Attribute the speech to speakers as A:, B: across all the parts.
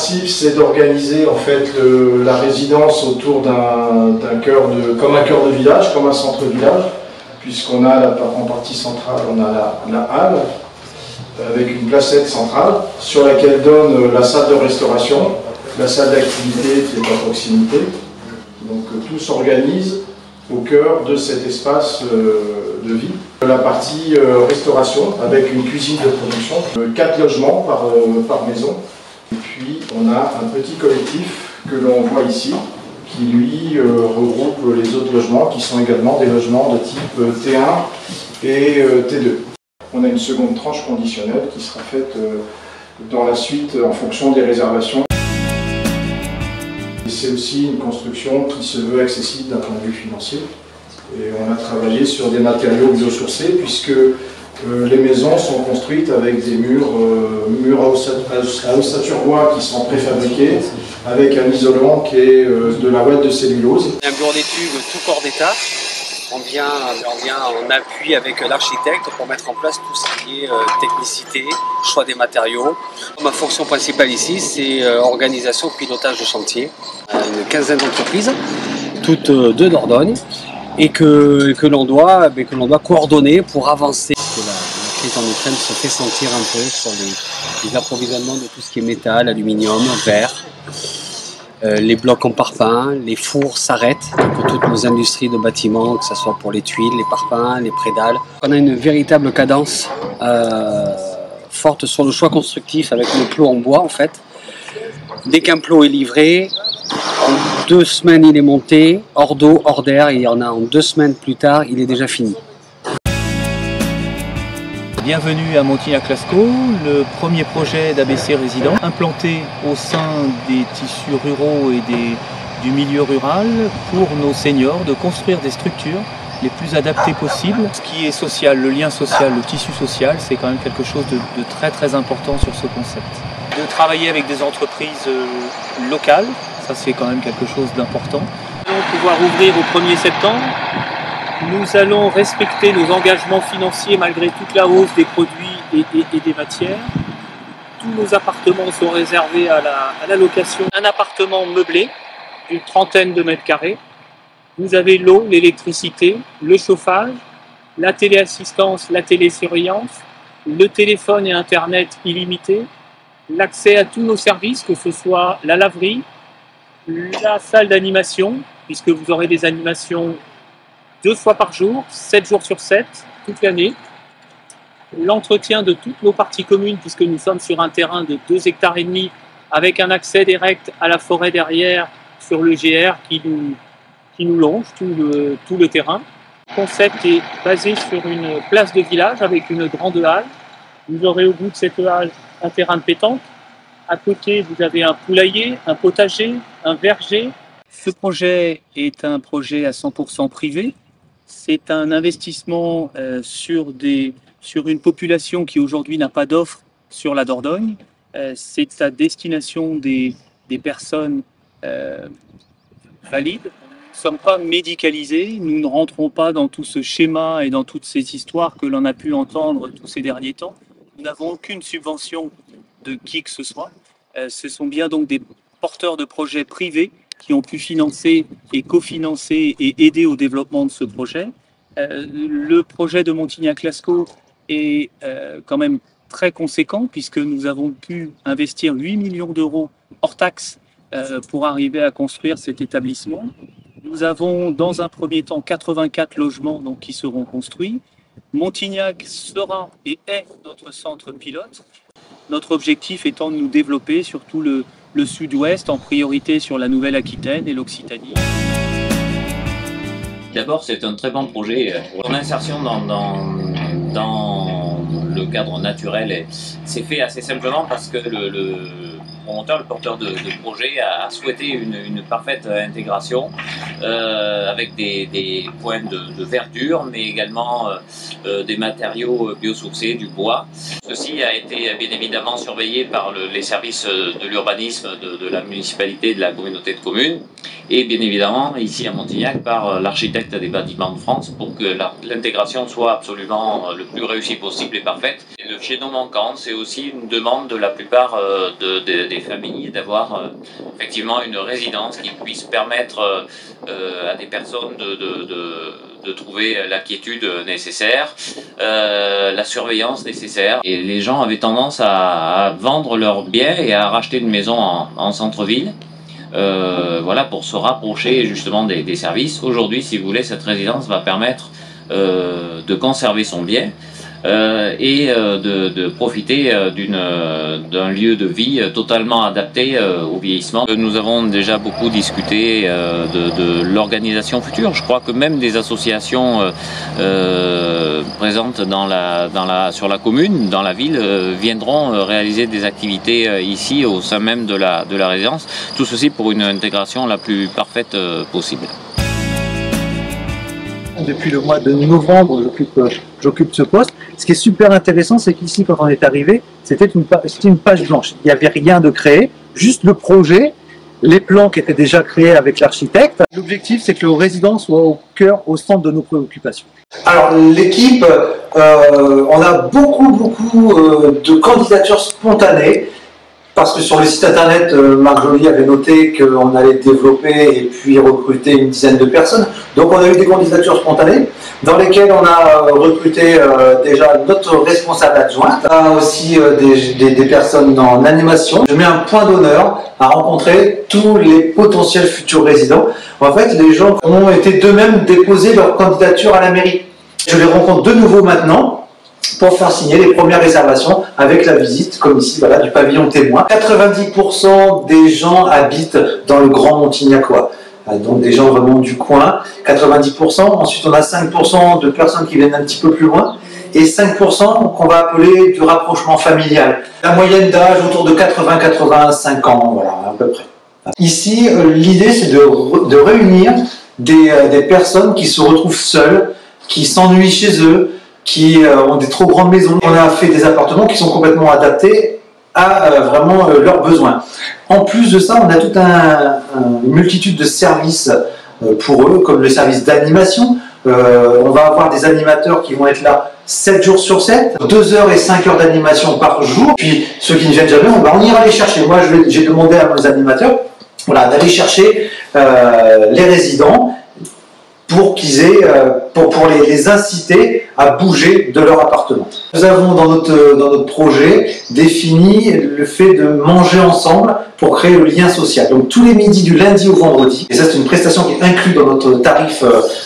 A: principe, c'est d'organiser en fait la résidence autour d'un cœur comme un cœur de village, comme un centre-village, puisqu'on a en partie centrale, on a la halle, avec une placette centrale, sur laquelle donne la salle de restauration, la salle d'activité qui est à proximité. Donc tout s'organise au cœur de cet espace de vie. La partie restauration, avec une cuisine de production, 4 logements par maison. Et puis on a un petit collectif que l'on voit ici, qui lui regroupe les autres logements, qui sont également des logements de type T1 et T2. On a une seconde tranche conditionnelle qui sera faite dans la suite en fonction des réservations. C'est aussi une construction qui se veut accessible d'un point de vue financier. Et on a travaillé sur des matériaux biosourcés puisque les maisons sont construites avec des murs à ossature bois qui sont préfabriqués avec un isolant qui est de la ouate de cellulose.
B: Un bureau d'études tout corps d'état. On vient en appui avec l'architecte pour mettre en place tout ce qui est technicité, choix des matériaux. Ma fonction principale ici, c'est organisation, pilotage de chantier. Une quinzaine d'entreprises, toutes de Dordogne, et que l'on doit coordonner pour avancer. La crise en Ukraine se fait sentir un peu sur les approvisionnements de tout ce qui est métal, aluminium, verre. Les blocs en parpaing, les fours s'arrêtent pour toutes nos industries de bâtiments, que ce soit pour les tuiles, les parpaings, les prédales. On a une véritable cadence forte sur le choix constructif avec le plot en bois en fait. Dès qu'un plot est livré, en 2 semaines il est monté, hors d'eau, hors d'air, et il y en a en 2 semaines plus tard, il est déjà fini.
C: Bienvenue à Montignac-Lascaux, le premier projet d'ABC Résident, implanté au sein des tissus ruraux et du milieu rural pour nos seniors, de construire des structures les plus adaptées possibles. Ce qui est social, le lien social, le tissu social, c'est quand même quelque chose de très très important sur ce concept. De travailler avec des entreprises locales, ça c'est quand même quelque chose d'important. Nous allons pouvoir ouvrir au 1er septembre. Nous allons respecter nos engagements financiers malgré toute la hausse des produits et des matières. Tous nos appartements sont réservés à la location. Un appartement meublé d'une 30aine de mètres carrés. Vous avez l'eau, l'électricité, le chauffage, la téléassistance, la télésurveillance, le téléphone et Internet illimité, l'accès à tous nos services, que ce soit la laverie, la salle d'animation, puisque vous aurez des animations 2 fois par jour, 7 jours sur 7, toute l'année. L'entretien de toutes nos parties communes, puisque nous sommes sur un terrain de 2,5 hectares avec un accès direct à la forêt derrière sur le GR qui nous longe tout le terrain. Le concept est basé sur une place de village avec une grande halle. Vous aurez au bout de cette halle un terrain de pétanque. À côté, vous avez un poulailler, un potager, un verger. Ce projet est un projet à 100% privé. C'est un investissement sur une population qui aujourd'hui n'a pas d'offre sur la Dordogne. C'est à destination des personnes valides. Nous ne sommes pas médicalisés, nous ne rentrons pas dans tout ce schéma et dans toutes ces histoires que l'on a pu entendre tous ces derniers temps. Nous n'avons aucune subvention de qui que ce soit. Ce sont bien donc des porteurs de projets privés qui ont pu financer et cofinancer et aider au développement de ce projet. Le projet de Montignac-Lascaux est quand même très conséquent puisque nous avons pu investir 8 millions d'euros hors taxes pour arriver à construire cet établissement. Nous avons dans un premier temps 84 logements donc, qui seront construits. Montignac sera et est notre centre pilote. Notre objectif étant de nous développer sur tout le sud-ouest, en priorité sur la Nouvelle-Aquitaine et l'Occitanie.
D: D'abord, c'est un très bon projet. Son insertion dans le cadre naturel s'est fait assez simplement parce que le promoteur, le porteur de projet a souhaité une parfaite intégration avec des points de verdure, mais également des matériaux biosourcés, du bois. Ceci a été bien évidemment surveillé par les services de l'urbanisme de la municipalité et de la communauté de communes, et bien évidemment ici à Montignac par l'architecte des bâtiments de France pour que l'intégration soit absolument le plus réussie possible et parfaite. Et chez nos manquants. C'est aussi une demande de la plupart des familles d'avoir effectivement une résidence qui puisse permettre à des personnes de trouver la quiétude nécessaire, la surveillance nécessaire. Et les gens avaient tendance à vendre leurs biens et à racheter une maison en centre-ville. Voilà, pour se rapprocher justement des services. Aujourd'hui, si vous voulez, cette résidence va permettre de conserver son bien et de profiter d'un lieu de vie totalement adapté au vieillissement. Nous avons déjà beaucoup discuté de l'organisation future. Je crois que même des associations présentes sur la commune, dans la ville, viendront réaliser des activités ici au sein même de la résidence. Tout ceci pour une intégration la plus parfaite possible.
E: Depuis le mois de novembre, j'occupe ce poste. Ce qui est super intéressant, c'est qu'ici, quand on est arrivé, c'était une page blanche. Il n'y avait rien de créé, juste le projet, les plans qui étaient déjà créés avec l'architecte. L'objectif, c'est que le résident soit au centre de nos préoccupations.
F: Alors, l'équipe, on a beaucoup de candidatures spontanées. Parce que sur le site internet, Marc Joly avait noté qu'on allait développer et puis recruter une dizaine de personnes. Donc on a eu des candidatures spontanées dans lesquelles on a recruté déjà notre responsable adjointe. On a aussi des personnes en animation. Je mets un point d'honneur à rencontrer tous les potentiels futurs résidents. En fait, les gens ont été d'eux-mêmes déposer leur candidature à la mairie. Je les rencontre de nouveau maintenant pour faire signer les premières réservations avec la visite, comme ici, voilà, du pavillon témoin. 90% des gens habitent dans le Grand Montignacois, donc des gens vraiment du coin, 90%. Ensuite, on a 5% de personnes qui viennent un petit peu plus loin, et 5% qu'on va appeler du rapprochement familial. La moyenne d'âge autour de 80-85 ans, voilà, à peu près. Ici, l'idée, c'est de réunir des personnes qui se retrouvent seules, qui s'ennuient chez eux, qui ont des trop grandes maisons. On a fait des appartements qui sont complètement adaptés à vraiment leurs besoins. En plus de ça, on a toute une multitude de services pour eux, comme le service d'animation. On va avoir des animateurs qui vont être là 7 jours sur 7, 2 heures et 5 heures d'animation par jour. Puis ceux qui ne viennent jamais, on ira les chercher. Moi, j'ai demandé à nos animateurs d'aller chercher les résidents pour qu'ils aient, pour les inciter à bouger de leur appartement. Nous avons dans notre projet défini le fait de manger ensemble pour créer le lien social. Donc tous les midis du lundi au vendredi, et ça c'est une prestation qui est inclue dans notre tarif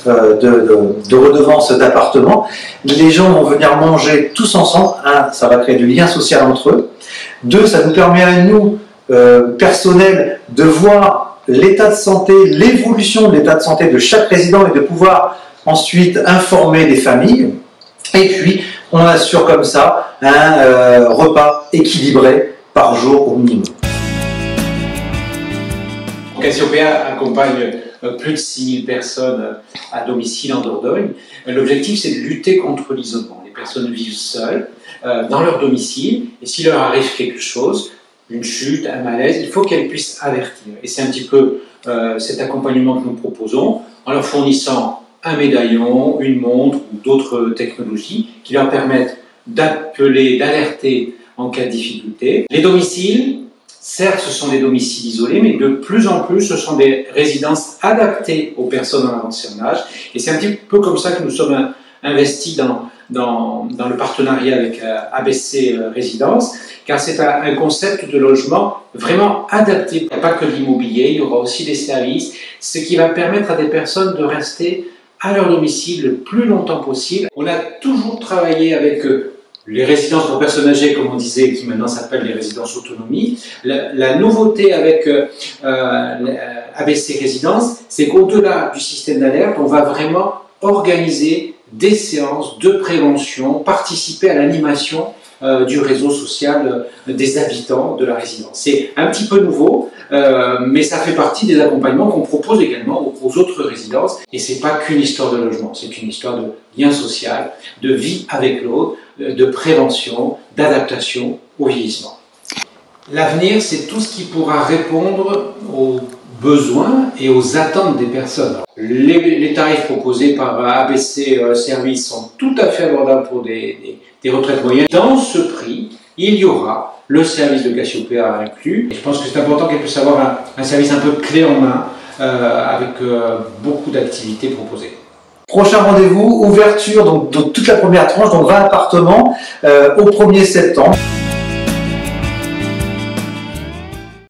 F: de redevance d'appartement, les gens vont venir manger tous ensemble. Un, ça va créer du lien social entre eux. Deux, ça nous permet à nous, personnels, de voir l'état de santé, l'évolution de l'état de santé de chaque résident et de pouvoir ensuite informer les familles. Et puis, on assure comme ça un repas équilibré par jour au minimum.
G: Cassiopéa accompagne plus de 6000 personnes à domicile en Dordogne. L'objectif, c'est de lutter contre l'isolement. Les personnes vivent seules dans leur domicile et s'il leur arrive quelque chose, une chute, un malaise, il faut qu'elles puissent avertir. Et c'est un petit peu cet accompagnement que nous proposons en leur fournissant un médaillon, une montre ou d'autres technologies qui leur permettent d'appeler, d'alerter en cas de difficulté. Les domiciles, certes, ce sont des domiciles isolés, mais de plus en plus, ce sont des résidences adaptées aux personnes en ancien âge. Et c'est un petit peu comme ça que nous sommes investis dans le partenariat avec ABC Résidence, car c'est un concept de logement vraiment adapté. Il n'y a pas que l'immobilier, il y aura aussi des services, ce qui va permettre à des personnes de rester à leur domicile le plus longtemps possible. On a toujours travaillé avec les résidences pour personnes âgées, comme on disait, qui maintenant s'appellent les résidences autonomie. La nouveauté avec ABC Résidence, c'est qu'au-delà du système d'alerte, on va vraiment organiser des séances de prévention, participer à l'animation du réseau social des habitants de la résidence. C'est un petit peu nouveau, mais ça fait partie des accompagnements qu'on propose également aux autres résidences. Et c'est pas qu'une histoire de logement, c'est une histoire de lien social, de vie avec l'autre, de prévention, d'adaptation au vieillissement. L'avenir, c'est tout ce qui pourra répondre aux besoins et aux attentes des personnes. Les tarifs proposés par ABC Services sont tout à fait abordables pour des retraites moyennes. Dans ce prix, il y aura le service de Cassiopeia inclus. Et je pense que c'est important qu'elle puisse avoir un service un peu clé en main avec beaucoup d'activités proposées.
F: Prochain rendez-vous, ouverture donc, de toute la première tranche, donc 20 appartements au 1er septembre.